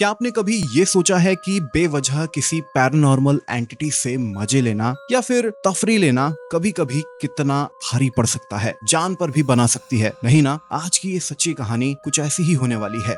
क्या आपने कभी ये सोचा है कि बेवजह किसी पैरानॉर्मल एंटिटी से मजे लेना या फिर तफरी लेना कभी कभी कितना भारी पड़ सकता है, जान पर भी बना सकती है? नहीं ना, आज की ये सच्ची कहानी कुछ ऐसी ही होने वाली है।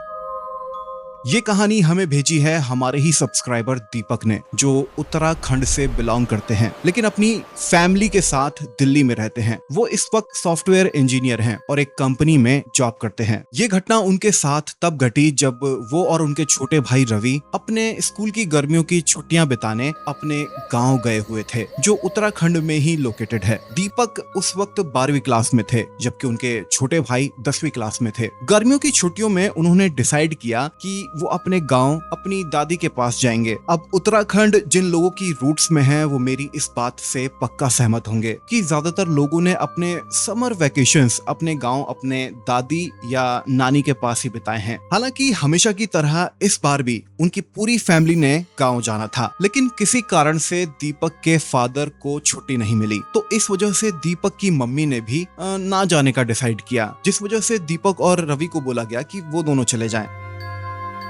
ये कहानी हमें भेजी है हमारे ही सब्सक्राइबर दीपक ने, जो उत्तराखंड से बिलोंग करते हैं लेकिन अपनी फैमिली के साथ दिल्ली में रहते हैं। वो इस वक्त सॉफ्टवेयर इंजीनियर हैं और एक कंपनी में जॉब करते हैं। ये घटना उनके साथ तब घटी जब वो और उनके छोटे भाई रवि अपने स्कूल की गर्मियों की छुट्टियां बिताने अपने गांव गए हुए थे, जो उत्तराखंड में ही लोकेटेड है। दीपक उस वक्त 12वीं क्लास में थे जबकि उनके छोटे भाई 10वीं क्लास में थे। गर्मियों की छुट्टियों में उन्होंने डिसाइड किया कि वो अपने गांव अपनी दादी के पास जाएंगे। अब उत्तराखंड जिन लोगों की रूट्स में है वो मेरी इस बात से पक्का सहमत होंगे कि ज्यादातर लोगों ने अपने समर वेकेशंस अपने गांव अपने दादी या नानी के पास ही बिताए हैं। हालांकि हमेशा की तरह इस बार भी उनकी पूरी फैमिली ने गांव जाना था, लेकिन किसी कारण से दीपक के फादर को छुट्टी नहीं मिली, तो इस वजह से दीपक की मम्मी ने भी ना जाने का डिसाइड किया, जिस वजह से दीपक और रवि को बोला गया कि वो दोनों चले जाएं।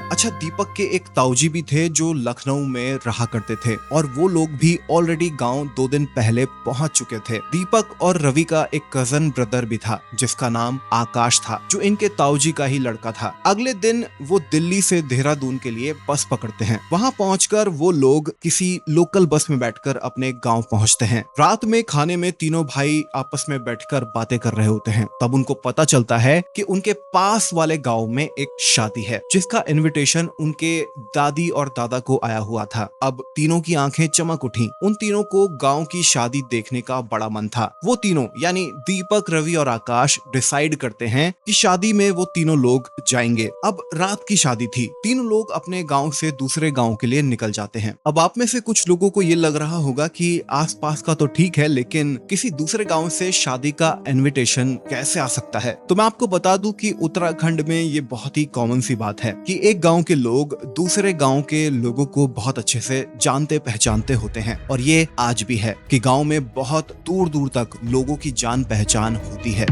अच्छा, दीपक के एक ताऊजी भी थे जो लखनऊ में रहा करते थे और वो लोग भी ऑलरेडी गांव 2 दिन पहले पहुंच चुके थे। दीपक और रवि का एक कजन ब्रदर भी था जिसका नाम आकाश था, जो इनके ताऊजी का ही लड़का था। अगले दिन वो दिल्ली से देहरादून के लिए बस पकड़ते हैं। वहां पहुंचकर वो लोग किसी लोकल बस में बैठकर अपने गाँव पहुंचते हैं। रात में खाने में तीनों भाई आपस में बैठकर बातें कर रहे होते हैं। तब उनको पता चलता है कि उनके पास वाले गाँव में एक शादी है जिसका इन्विटेशन उनके दादी और दादा को आया हुआ था। अब तीनों की आंखें चमक उठी। उन तीनों को गांव की शादी देखने का बड़ा मन था। वो तीनों यानी दीपक, रवि और आकाश डिसाइड करते हैं कि शादी में वो तीनों लोग जाएंगे। अब रात की शादी थी। तीनों लोग अपने गांव से दूसरे गांव के लिए निकल जाते हैं। अब आप में से कुछ लोगों को ये लग रहा होगा कि आसपास का तो ठीक है, लेकिन किसी दूसरे गांव से शादी का इन्विटेशन कैसे आ सकता है? तो मैं आपको बता दूं कि उत्तराखंड में ये बहुत ही कॉमन सी बात है कि एक गांव के लोग दूसरे गांव के लोगों को बहुत अच्छे से जानते पहचानते होते हैं, और ये आज भी है कि गांव में बहुत दूर दूर तक लोगों की जान पहचान होती है।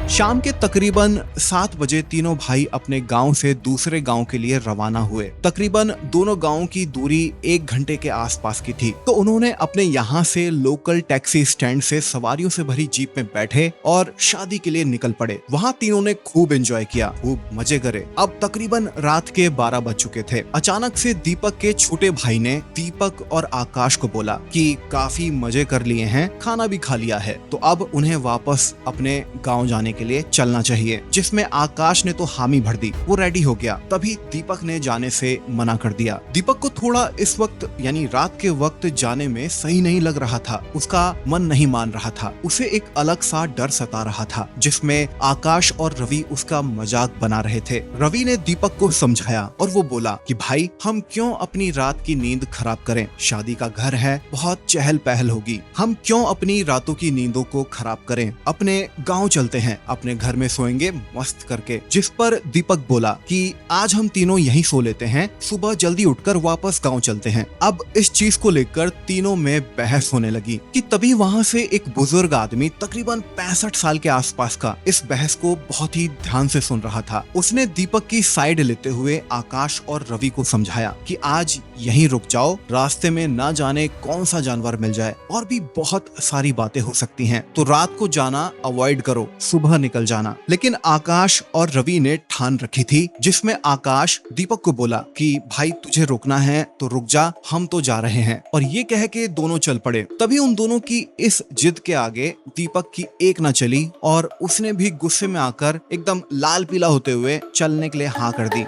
शाम के तकरीबन 7 बजे तीनों भाई अपने गांव से दूसरे गांव के लिए रवाना हुए। तकरीबन दोनों गांवों की दूरी 1 घंटे के आसपास की थी, तो उन्होंने अपने यहाँ से लोकल टैक्सी स्टैंड से सवारियों से भरी जीप में बैठे और शादी के लिए निकल पड़े। वहाँ तीनों ने खूब एंजॉय किया, खूब मजे करे। अब तकरीबन रात के 12 बज चुके थे। अचानक से दीपक के छोटे भाई ने दीपक और आकाश को बोला कि काफी मजे कर लिए हैं, खाना भी खा लिया है, तो अब उन्हें वापस अपने गाँव जाने के लिए चलना चाहिए। जिसमें आकाश ने तो हामी भर दी, वो रेडी हो गया। तभी दीपक ने जाने से मना कर दिया। दीपक को थोड़ा इस वक्त यानी रात के वक्त जाने में सही नहीं लग रहा था। उसका मन नहीं मान रहा था। उसे एक अलग सा डर सता रहा था, जिसमें आकाश और रवि उसका मजाक बना रहे थे। रवि ने दीपक को समझाया और वो बोला कि भाई, हम क्यों अपनी रात की नींद खराब करें? शादी का घर है, बहुत चहल पहल होगी, हम क्यों अपनी रातों की नींदों को खराब करें? अपने गाँव चलते हैं, अपने घर में सोएंगे मस्त करके। जिस पर दीपक बोला कि आज हम तीनों यहीं सो लेते हैं, सुबह जल्दी उठकर वापस गांव चलते हैं। अब इस चीज को लेकर तीनों में बहस होने लगी कि तभी वहां से एक बुजुर्ग आदमी तकरीबन 65 साल के आसपास का इस बहस को बहुत ही ध्यान से सुन रहा था। उसने दीपक की साइड लेते हुए आकाश और रवि को समझाया कि आज यहीं रुक जाओ, रास्ते में ना जाने कौन सा जानवर मिल जाए और भी बहुत सारी बातें हो सकती हैं, तो रात को जाना अवॉइड करो, सुबह निकल जाना। लेकिन आकाश और रवि ने ठान रखी थी, जिसमें आकाश दीपक को बोला कि भाई, तुझे रुकना है तो रुक जा, हम तो जा रहे हैं, और ये कह के दोनों चल पड़े। तभी उन दोनों की इस जिद के आगे दीपक की एक न चली और उसने भी गुस्से में आकर एकदम लाल पीला होते हुए चलने के लिए हाँ कर दी।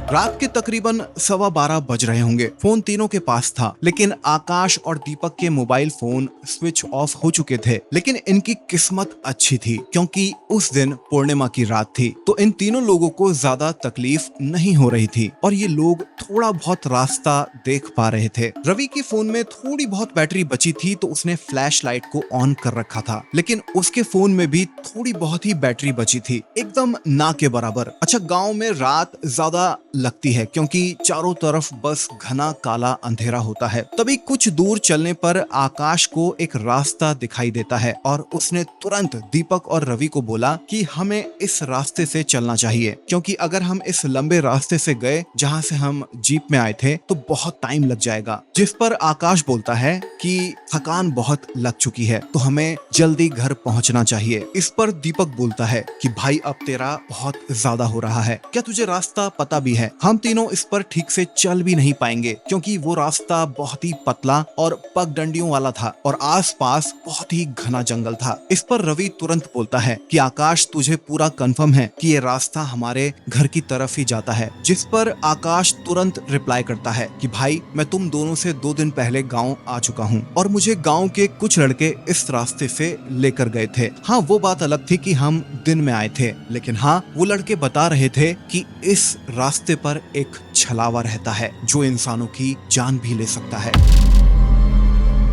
रात के तकरीबन 12:15 बज रहे होंगे। फोन तीनों के पास था, लेकिन आकाश और दीपक के मोबाइल फोन स्विच ऑफ हो चुके थे। लेकिन इनकी किस्मत अच्छी थी क्योंकि उस दिन पूर्णिमा की रात थी, तो इन तीनों लोगों को ज्यादा तकलीफ नहीं हो रही थी और ये लोग थोड़ा बहुत रास्ता देख पा रहे थे। रवि के फोन में थोड़ी बहुत बैटरी बची थी, तो उसने फ्लैश लाइट को ऑन कर रखा था, लेकिन उसके फोन में भी थोड़ी बहुत ही बैटरी बची थी, एकदम ना के बराबर। अच्छा, गाँव में रात ज्यादा लगती है क्योंकि चारों तरफ बस घना काला अंधेरा होता है। तभी कुछ दूर चलने पर आकाश को एक रास्ता दिखाई देता है और उसने तुरंत दीपक और रवि को बोला कि हमें इस रास्ते से चलना चाहिए, क्योंकि अगर हम इस लंबे रास्ते से गए जहाँ से हम जीप में आए थे तो बहुत टाइम लग जाएगा। जिस पर आकाश बोलता है कि थकान बहुत लग चुकी है तो हमें जल्दी घर पहुंचना चाहिए। इस पर दीपक बोलता है कि भाई अब तेरा बहुत ज्यादा हो रहा है, क्या तुझे रास्ता पता भी है? हम तीनों इस पर ठीक से चल भी नहीं पाएंगे क्योंकि वो रास्ता बहुत ही पतला और पगडंडियों वाला था और आसपास बहुत ही घना जंगल था। इस पर रवि तुरंत बोलता है कि आकाश तुझे पूरा कंफर्म है कि ये रास्ता हमारे घर की तरफ ही जाता है? जिस पर आकाश तुरंत रिप्लाई करता है कि भाई मैं तुम दोनों से 2 दिन पहले गाँव आ चुका हूँ और मुझे गाँव के कुछ लड़के इस रास्ते से लेकर गए थे। हाँ, वो बात अलग थी कि हम दिन में आए थे, लेकिन हाँ वो लड़के बता रहे थे कि इस रास्ते पर एक छलावा रहता है जो इंसानों की जान भी ले सकता है।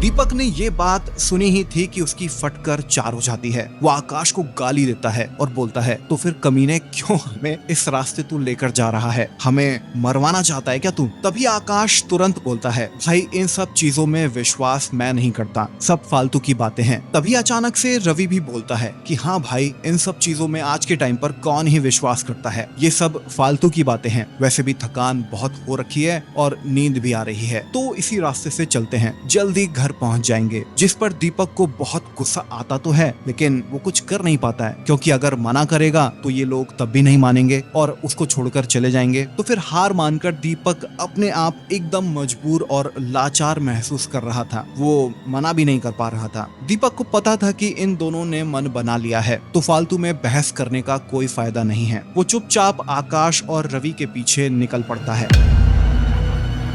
दीपक ने ये बात सुनी ही थी कि उसकी फटकर 4 हो जाती है। वो आकाश को गाली देता है और बोलता है तो फिर कमीने क्यों हमें इस रास्ते तू लेकर जा रहा है? हमें मरवाना चाहता है क्या तू? तभी आकाश तुरंत बोलता है भाई इन सब चीजों में विश्वास मैं नहीं करता, सब फालतू की बातें हैं। तभी अचानक से रवि भी बोलता है कि हाँ भाई इन सब चीजों में आज के टाइम पर कौन ही विश्वास करता है, ये सब फालतू की बातें हैं। वैसे भी थकान बहुत हो रखी है और नींद भी आ रही है, तो इसी रास्ते से चलते हैं, जल्दी घर पहुंच जाएंगे। जिस पर दीपक को बहुत गुस्सा आता तो है लेकिन वो कुछ कर नहीं पाता है क्योंकि अगर मना करेगा तो ये लोग तब भी नहीं मानेंगे और उसको छोड़कर चले जाएंगे। तो फिर हार मानकर दीपक अपने आप एकदम मजबूर और लाचार महसूस कर रहा था, वो मना भी नहीं कर पा रहा था। दीपक को पता था कि इन दोनों ने मन बना लिया है तो फालतू में बहस करने का कोई फायदा नहीं है। वो चुपचाप आकाश और रवि के पीछे निकल पड़ता है।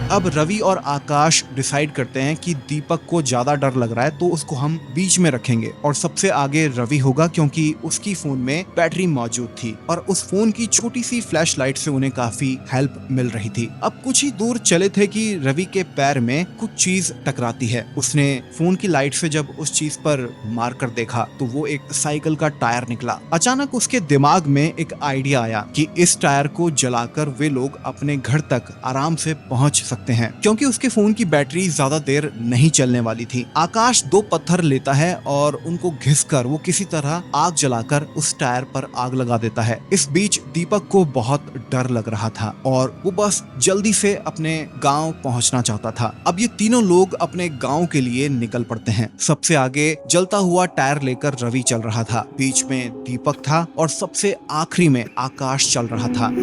अब रवि और आकाश डिसाइड करते हैं कि दीपक को ज्यादा डर लग रहा है तो उसको हम बीच में रखेंगे और सबसे आगे रवि होगा क्योंकि उसकी फोन में बैटरी मौजूद थी और उस फोन की छोटी सी फ्लैश लाइट से उन्हें काफी हेल्प मिल रही थी। अब कुछ ही दूर चले थे कि रवि के पैर में कुछ चीज टकराती है। उसने फोन की लाइट से जब उस चीज पर मार कर देखा तो वो एक साइकिल का टायर निकला। अचानक उसके दिमाग में एक आइडिया आया कि इस टायर को जलाकर वे लोग अपने घर तक आराम से पहुंच सकते हैं क्योंकि उसके फोन की बैटरी ज्यादा देर नहीं चलने वाली थी। आकाश 2 पत्थर लेता है और उनको घिसकर वो किसी तरह आग जलाकर उस टायर पर आग लगा देता है। इस बीच दीपक को बहुत डर लग रहा था और वो बस जल्दी से अपने गांव पहुंचना चाहता था। अब ये तीनों लोग अपने गांव के लिए निकल पड़ते हैं। सबसे आगे जलता हुआ टायर लेकर रवि चल रहा था, बीच में दीपक था और सबसे आखिरी में आकाश चल रहा था।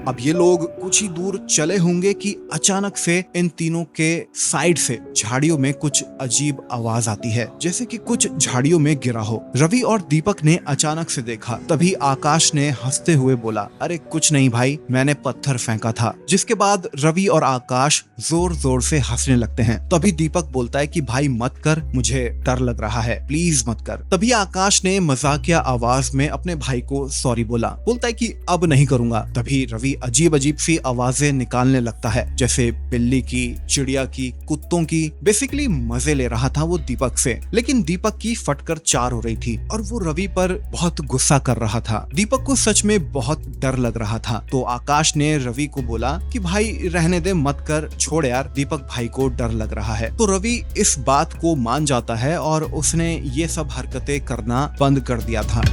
अब ये लोग कुछ ही दूर चले होंगे कि अचानक से इन तीनों के साइड से झाड़ियों में कुछ अजीब आवाज आती है, जैसे कि कुछ झाड़ियों में गिरा हो। रवि और दीपक ने अचानक से देखा, तभी आकाश ने हंसते हुए बोला, अरे कुछ नहीं भाई, मैंने पत्थर फेंका था। जिसके बाद रवि और आकाश जोर जोर से हंसने लगते हैं। तभी दीपक बोलता है कि भाई मत कर, मुझे डर लग रहा है, प्लीज मत कर। तभी आकाश ने मजाकिया आवाज में अपने भाई को सॉरी बोलता है कि अब नहीं करूंगा। तभी रवि अजीब अजीब सी आवाजें निकालने लगता है, जैसे बिल्ली की, चिड़िया की, कुत्तों की। बेसिकली मजे ले रहा था वो दीपक से, लेकिन दीपक की फटकर 4 हो रही थी और वो रवि पर बहुत गुस्सा कर रहा था। दीपक को सच में बहुत डर लग रहा था, तो आकाश ने रवि को बोला कि भाई रहने दे, मत कर, छोड़ यार, दीपक भाई को डर लग रहा है। तो रवि इस बात को मान जाता है और उसने ये सब हरकतें करना बंद कर दिया था।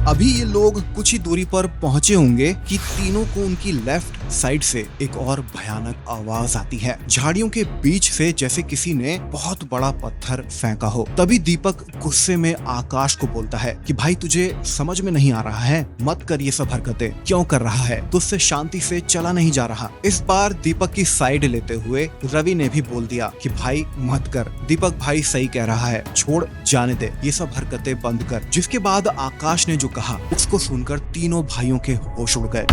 अभी ये लोग कुछ ही दूरी पर पहुंचे होंगे कि तीनों को उनकी लेफ्ट साइड से एक और भयानक आवाज आती है, झाड़ियों के बीच से, जैसे किसी ने बहुत बड़ा पत्थर फेंका हो। तभी दीपक गुस्से में आकाश को बोलता है कि भाई तुझे समझ में नहीं आ रहा है, मत कर ये सब हरकतें, क्यों कर रहा है, तुझसे शांति से चला नहीं जा रहा। इस बार दीपक की साइड लेते हुए रवि ने भी बोल दिया कि भाई मत कर, दीपक भाई सही कह रहा है, छोड़, जाने दे, ये सब हरकतें बंद कर। जिसके बाद आकाश ने जो कहा उसको सुनकर तीनों भाइयों के होश उड़ गए।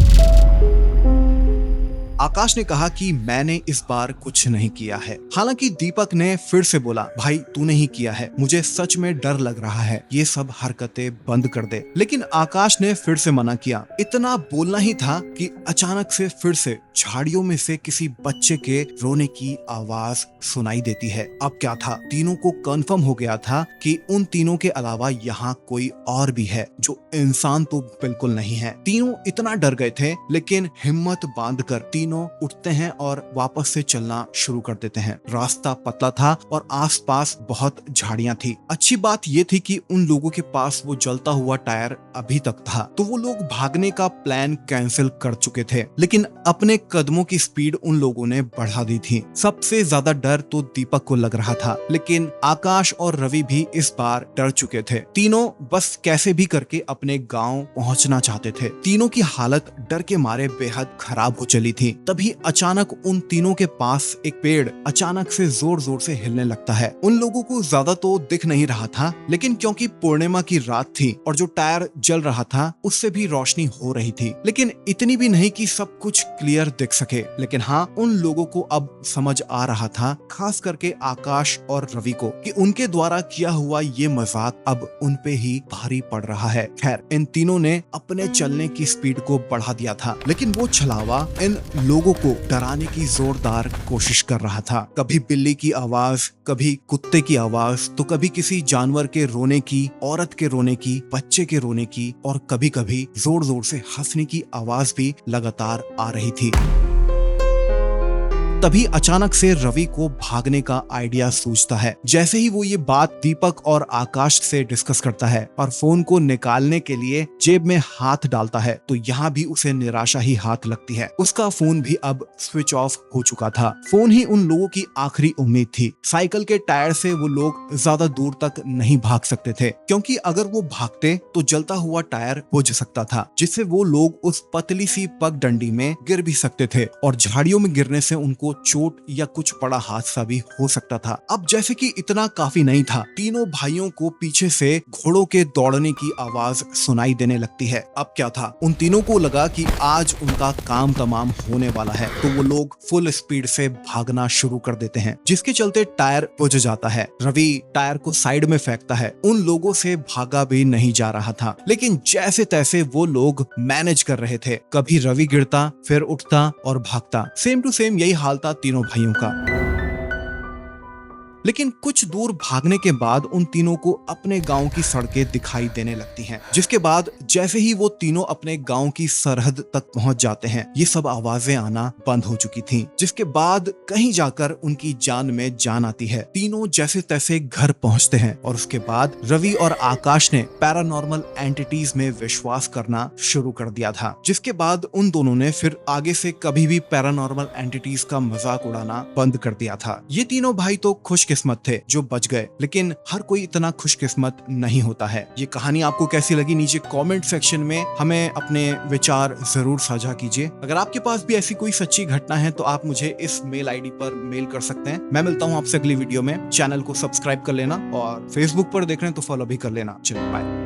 आकाश ने कहा कि मैंने इस बार कुछ नहीं किया है। हालांकि दीपक ने फिर से बोला, भाई तूने ही किया है, मुझे सच में डर लग रहा है, ये सब हरकतें बंद कर दे। लेकिन आकाश ने फिर से मना किया। इतना बोलना ही था कि अचानक से फिर से झाड़ियों में से किसी बच्चे के रोने की आवाज सुनाई देती है। अब क्या था, तीनों को कंफर्म हो गया था कि उन तीनों के अलावा यहाँ कोई और भी है जो इंसान तो बिल्कुल नहीं है। तीनों इतना डर गए थे, लेकिन हिम्मत बांधकर तीनों उठते हैं और वापस से चलना शुरू कर देते हैं। रास्ता पतला था और आसपास बहुत झाड़ियां थी। अच्छी बात ये थी कि उन लोगों के पास वो जलता हुआ टायर अभी तक था, तो वो लोग भागने का प्लान कैंसिल कर चुके थे। लेकिन अपने कदमों की स्पीड उन लोगों ने बढ़ा दी थी। सबसे ज्यादा डर तो दीपक को लग रहा था, लेकिन आकाश और रवि भी इस बार डर चुके थे। तीनों बस कैसे भी करके अपने गांव पहुंचना चाहते थे। तीनों की हालत डर के मारे बेहद खराब हो चली थी। तभी अचानक उन तीनों के पास एक पेड़ अचानक से जोर जोर से हिलने लगता है। उन लोगों को ज्यादा तो दिख नहीं रहा था, लेकिन क्योंकि पूर्णिमा की रात थी और जो टायर जल रहा था उससे भी रोशनी हो रही थी, लेकिन इतनी भी नहीं कि सब कुछ क्लियर दिख सके। लेकिन हाँ, उन लोगों को अब समझ आ रहा था, खास करके आकाश और रवि को, कि उनके द्वारा किया हुआ ये मजाक अब उन पे ही भारी पड़ रहा है। खैर, इन तीनों ने अपने चलने की स्पीड को बढ़ा दिया था, लेकिन वो छलावा इन लोगों को डराने की जोरदार कोशिश कर रहा था। कभी बिल्ली की आवाज, कभी कुत्ते की आवाज, तो कभी किसी जानवर के रोने की, औरत के रोने की, बच्चे के रोने की, और कभी कभी जोर जोर से हंसने की आवाज भी लगातार आ रही थी। तभी अचानक से रवि को भागने का आइडिया सूझता है। जैसे ही वो ये बात दीपक और आकाश से डिस्कस करता है और फोन को निकालने के लिए जेब में हाथ डालता है, तो यहाँ भी उसे निराशा ही हाथ लगती है। उसका फोन भी अब स्विच ऑफ हो चुका था। फोन ही उन लोगों की आखिरी उम्मीद थी। साइकिल के टायर से वो लोग ज्यादा दूर तक नहीं भाग सकते थे, क्योंकि अगर वो भागते तो जलता हुआ टायर बुझ सकता था, जिससे वो लोग उस पतली सी पगडंडी में गिर भी सकते थे और झाड़ियों में गिरने से उनको चोट या कुछ बड़ा हादसा भी हो सकता था। अब जैसे कि इतना काफी नहीं था, तीनों भाइयों को पीछे से घोड़ों के दौड़ने की आवाज सुनाई देने लगती है। अब क्या था, उन तीनों को लगा कि आज उनका काम तमाम होने वाला है, तो वो लोग फुल स्पीड से भागना शुरू कर देते हैं, जिसके चलते टायर बुझ जाता है। रवि टायर को साइड में फेंकता है। उन लोगों से भागा भी नहीं जा रहा था, लेकिन जैसे तैसे वो लोग मैनेज कर रहे थे। कभी रवि गिरता, फिर उठता और भागता। सेम टू सेम यही हाल था तीनों भाइयों का। लेकिन कुछ दूर भागने के बाद उन तीनों को अपने गांव की सड़कें दिखाई देने लगती हैं, जिसके बाद जैसे ही वो तीनों अपने गांव की सरहद तक पहुंच जाते हैं, ये सब आवाजें आना बंद हो चुकी थीं, जिसके बाद कहीं जाकर उनकी जान में जान आती है। तीनों जैसे तैसे घर पहुंचते हैं और उसके बाद रवि और आकाश ने पैरानॉर्मल एंटिटीज में विश्वास करना शुरू कर दिया था, जिसके बाद उन दोनों ने फिर आगे से कभी भी पैरानॉर्मल एंटिटीज का मजाक उड़ाना बंद कर दिया था। ये तीनों भाई तो खुशकिस्मत थे जो बच गए, लेकिन हर कोई इतना खुशकिस्मत नहीं होता है। ये कहानी आपको कैसी लगी, नीचे कमेंट सेक्शन में हमें अपने विचार जरूर साझा कीजिए। अगर आपके पास भी ऐसी कोई सच्ची घटना है तो आप मुझे इस मेल आईडी पर मेल कर सकते हैं। मैं मिलता हूँ आपसे अगली वीडियो में। चैनल को सब्सक्राइब कर लेना और फेसबुक पर देख रहे हैं तो फॉलो भी कर लेना। चलिए बाय।